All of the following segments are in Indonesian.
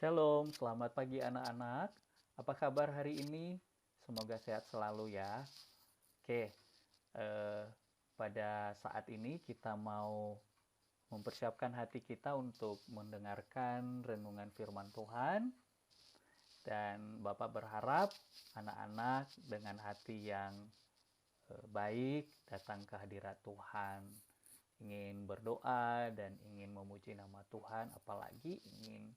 Shalom, selamat pagi anak-anak. Apa kabar hari ini? Semoga sehat selalu ya. Oke, pada saat ini kita mau mempersiapkan hati kita untuk mendengarkan renungan firman Tuhan. Dan Bapak berharap anak-anak dengan hati yang baik datang ke hadirat Tuhan. Ingin berdoa dan ingin memuji nama Tuhan, apalagi ingin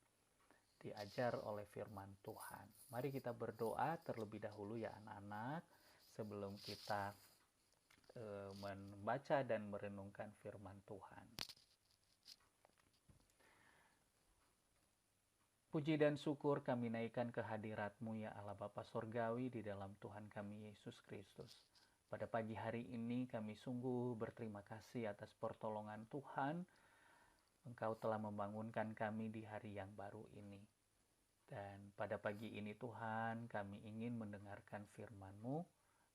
diajar oleh firman Tuhan. Mari kita berdoa terlebih dahulu ya anak-anak sebelum kita membaca dan merenungkan firman Tuhan. Puji dan syukur kami naikkan ke hadirat-Mu ya Allah Bapa Sorgawi di dalam Tuhan kami Yesus Kristus. Pada pagi hari ini kami sungguh berterima kasih atas pertolongan Tuhan. Engkau telah membangunkan kami di hari yang baru ini. Dan pada pagi ini Tuhan, kami ingin mendengarkan firman-Mu.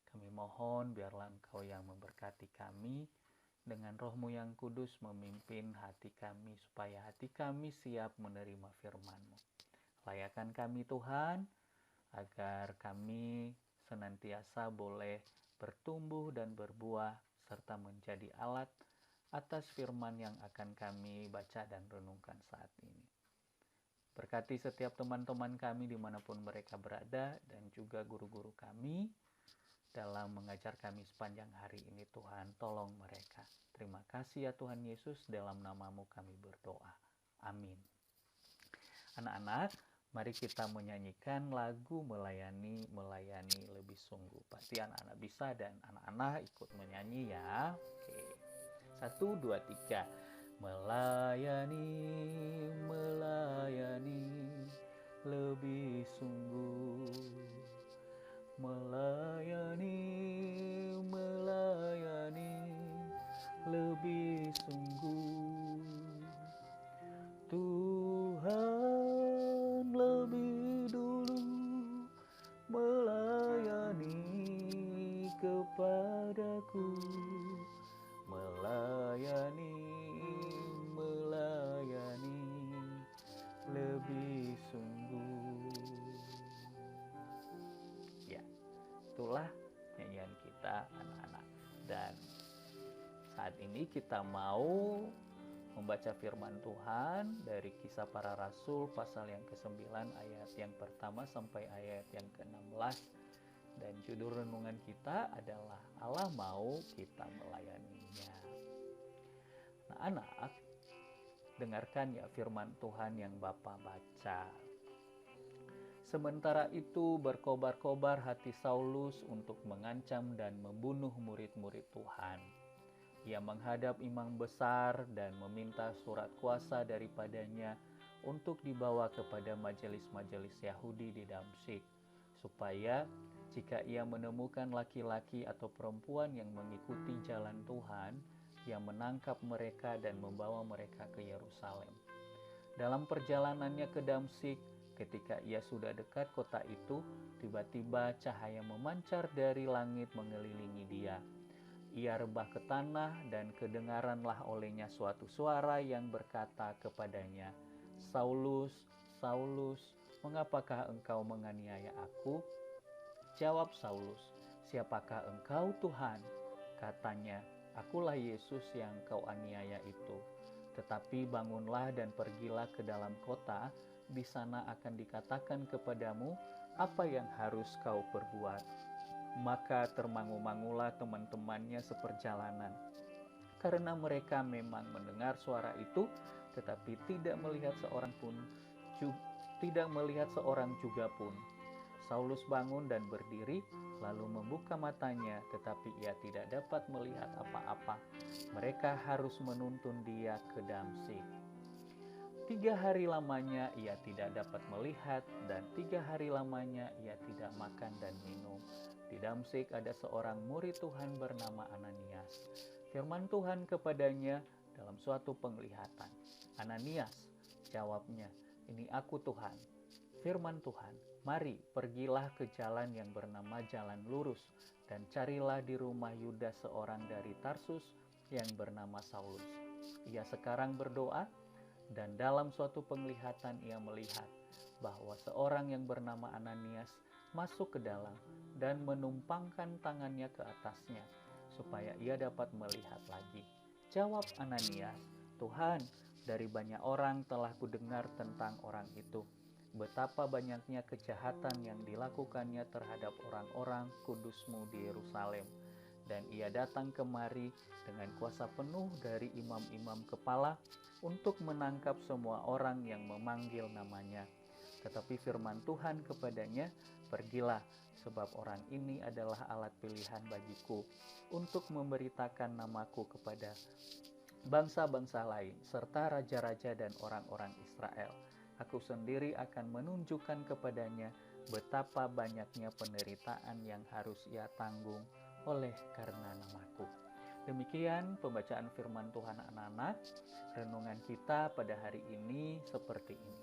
Kami mohon biarlah Engkau yang memberkati kami, dengan Roh-Mu yang kudus memimpin hati kami, supaya hati kami siap menerima firman-Mu. Layakan kami Tuhan, agar kami senantiasa boleh bertumbuh dan berbuah, serta menjadi alat atas firman yang akan kami baca dan renungkan saat ini. Berkati setiap teman-teman kami dimanapun mereka berada, dan juga guru-guru kami dalam mengajar kami sepanjang hari ini. Tuhan, tolong mereka. Terima kasih ya Tuhan Yesus, dalam nama-Mu kami berdoa. Amin. Anak-anak, mari kita menyanyikan lagu melayani lebih sungguh. Pasti anak-anak bisa dan anak-anak ikut menyanyi ya. Oke. 1, 2, 3. Melayani lebih sungguh. Melayani lebih sungguh. Tuhan lebih dulu melayani kepadaku. Melayani lebih sungguh. Ya, itulah nyanyian kita anak-anak. Dan saat ini kita mau membaca firman Tuhan dari Kisah Para Rasul pasal yang ke-9 ayat yang pertama sampai ayat yang ke-16. Dan judul renungan kita adalah Allah mau kita melayaninya. Nah anak, dengarkan ya firman Tuhan yang Bapak baca. Sementara itu berkobar-kobar hati Saulus untuk mengancam dan membunuh murid-murid Tuhan. Ia menghadap imam besar dan meminta surat kuasa daripadanya untuk dibawa kepada majelis-majelis Yahudi di Damsyik, supaya jika ia menemukan laki-laki atau perempuan yang mengikuti jalan Tuhan, ia menangkap mereka dan membawa mereka ke Yerusalem. Dalam perjalanannya ke Damsyik, ketika ia sudah dekat kota itu, tiba-tiba cahaya memancar dari langit mengelilingi dia. Ia rebah ke tanah dan kedengaranlah olehnya suatu suara yang berkata kepadanya, Saulus, Saulus, mengapakah engkau menganiaya aku? Jawab Saulus, siapakah engkau Tuhan? Katanya, akulah Yesus yang kau aniaya itu. Tetapi bangunlah dan pergilah ke dalam kota, di sana akan dikatakan kepadamu apa yang harus kau perbuat. Maka termangu-mangulah teman-temannya seperjalanan, karena mereka memang mendengar suara itu, tetapi tidak melihat seorang juga pun. Saulus bangun dan berdiri, lalu membuka matanya, tetapi ia tidak dapat melihat apa-apa. Mereka harus menuntun dia ke Damsyik. 3 hari lamanya ia tidak dapat melihat, dan 3 hari lamanya ia tidak makan dan minum. Di Damsyik ada seorang murid Tuhan bernama Ananias. Firman Tuhan kepadanya dalam suatu penglihatan. Ananias, jawabnya, ini aku Tuhan. Firman Tuhan, mari pergilah ke jalan yang bernama Jalan Lurus, dan carilah di rumah Yudas seorang dari Tarsus yang bernama Saulus. Ia sekarang berdoa, Dan dalam suatu penglihatan ia melihat bahwa seorang yang bernama Ananias masuk ke dalam dan menumpangkan tangannya ke atasnya, supaya ia dapat melihat lagi. Jawab Ananias, "Tuhan, dari banyak orang telah kudengar tentang orang itu, betapa banyaknya kejahatan yang dilakukannya terhadap orang-orang kudus-Mu di Yerusalem. Dan ia datang kemari dengan kuasa penuh dari imam-imam kepala untuk menangkap semua orang yang memanggil namanya. Tetapi firman Tuhan kepadanya, pergilah, sebab orang ini adalah alat pilihan bagiku untuk memberitakan namaku kepada bangsa-bangsa lain, serta raja-raja dan orang-orang Israel. Aku sendiri akan menunjukkan kepadanya betapa banyaknya penderitaan yang harus ia tanggung oleh karena namaku." Demikian pembacaan firman Tuhan anak-anak. Renungan kita pada hari ini seperti ini.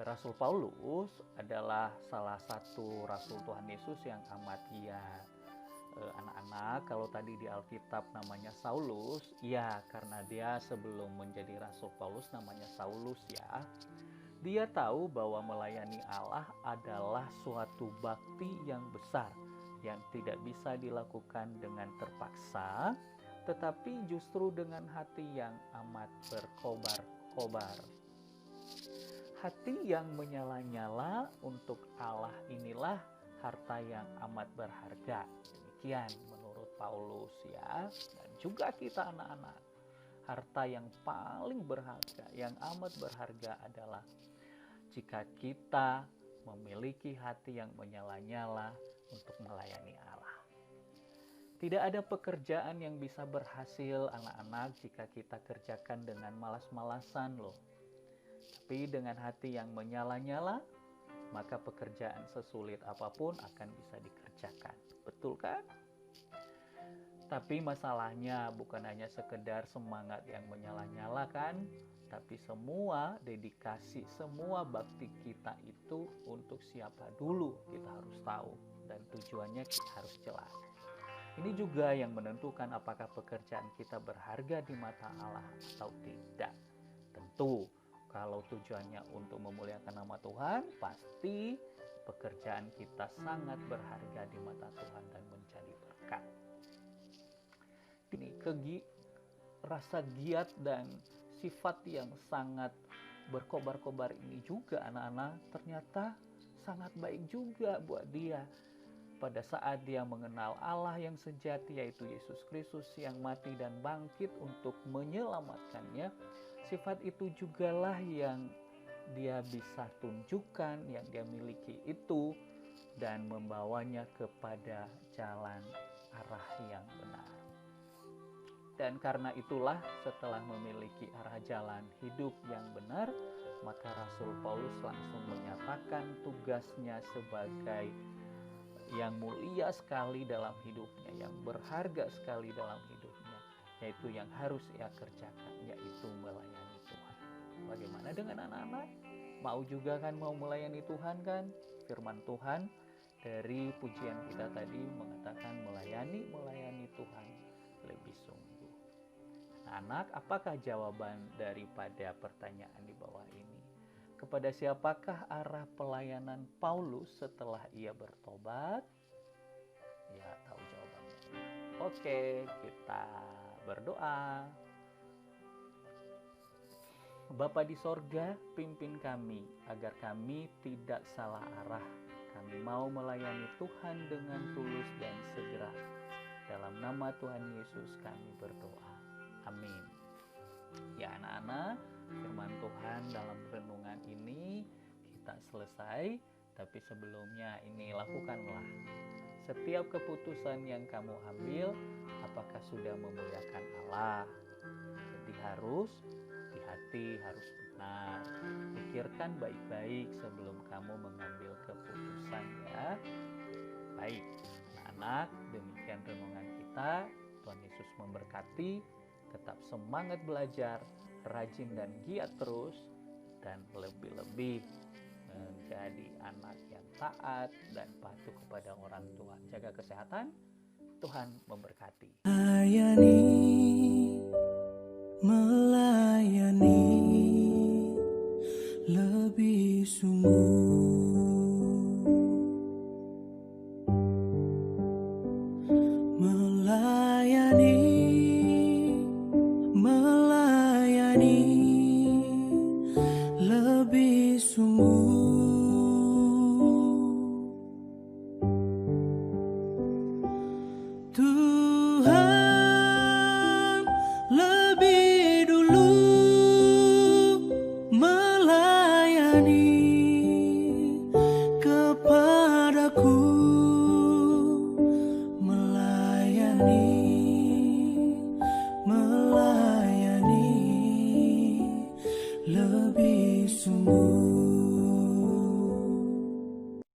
Rasul Paulus adalah salah satu Rasul Tuhan Yesus yang amat giat. Anak-anak, kalau tadi di Alkitab namanya Saulus, ya karena dia sebelum menjadi Rasul Paulus namanya Saulus ya. Dia tahu bahwa melayani Allah adalah suatu bakti yang besar, yang tidak bisa dilakukan dengan terpaksa, tetapi justru dengan hati yang amat berkobar-kobar. Hati yang menyala-nyala untuk Allah inilah harta yang amat berharga. Demikian menurut Paulus ya. Dan juga kita anak-anak, harta yang paling berharga, yang amat berharga adalah jika kita memiliki hati yang menyala-nyala untuk melayani Allah. Tidak ada pekerjaan yang bisa berhasil anak-anak jika kita kerjakan dengan malas-malasan loh. Tapi dengan hati yang menyala-nyala, maka pekerjaan sesulit apapun akan bisa dikerjakan. Betul kan? Tapi masalahnya bukan hanya sekedar semangat yang menyala-nyala kan, tapi semua dedikasi, semua bakti kita itu untuk siapa dulu kita harus tahu, dan tujuannya kita harus jelas. Ini juga yang menentukan apakah pekerjaan kita berharga di mata Allah atau tidak. Tentu kalau tujuannya untuk memuliakan nama Tuhan, pasti pekerjaan kita sangat berharga di mata Tuhan dan menjadi berkat. Ini rasa giat dan sifat yang sangat berkobar-kobar ini juga anak-anak ternyata sangat baik juga buat dia. Pada saat dia mengenal Allah yang sejati, yaitu Yesus Kristus yang mati dan bangkit untuk menyelamatkannya, sifat itu jugalah yang dia bisa tunjukkan, yang dia miliki itu, dan membawanya kepada jalan arah yang benar. Dan karena itulah setelah memiliki arah jalan hidup yang benar, maka Rasul Paulus langsung menyatakan tugasnya sebagai yang mulia sekali dalam hidupnya, yang berharga sekali dalam hidupnya, yaitu yang harus ia kerjakan, yaitu melayani Tuhan. Bagaimana dengan anak-anak? Mau juga kan mau melayani Tuhan kan? Firman Tuhan dari pujian kita tadi mengatakan melayani Tuhan lebih sungguh. Anak, apakah jawaban daripada pertanyaan di bawah ini? Kepada siapakah arah pelayanan Paulus setelah ia bertobat? Ya, tahu jawabannya. Oke, kita berdoa. Bapa di sorga, pimpin kami agar kami tidak salah arah. Kami mau melayani Tuhan dengan tulus dan segera. Dalam nama Tuhan Yesus kami berdoa. Amin. Ya anak-anak, firman Tuhan dalam renungan ini kita selesai, tapi sebelumnya ini lakukanlah. Setiap keputusan yang kamu ambil, apakah sudah memuliakan Allah? Jadi harus di hati, harus benar. Pikirkan baik-baik sebelum kamu mengambil keputusan ya. Baik, anak-anak, demikian renungan kita. Tuhan Yesus memberkati. Tetap semangat belajar, rajin dan giat terus, dan lebih-lebih menjadi anak yang taat dan patuh kepada orang tua. Jaga kesehatan, Tuhan memberkati. Melayani lebih sungguh melayani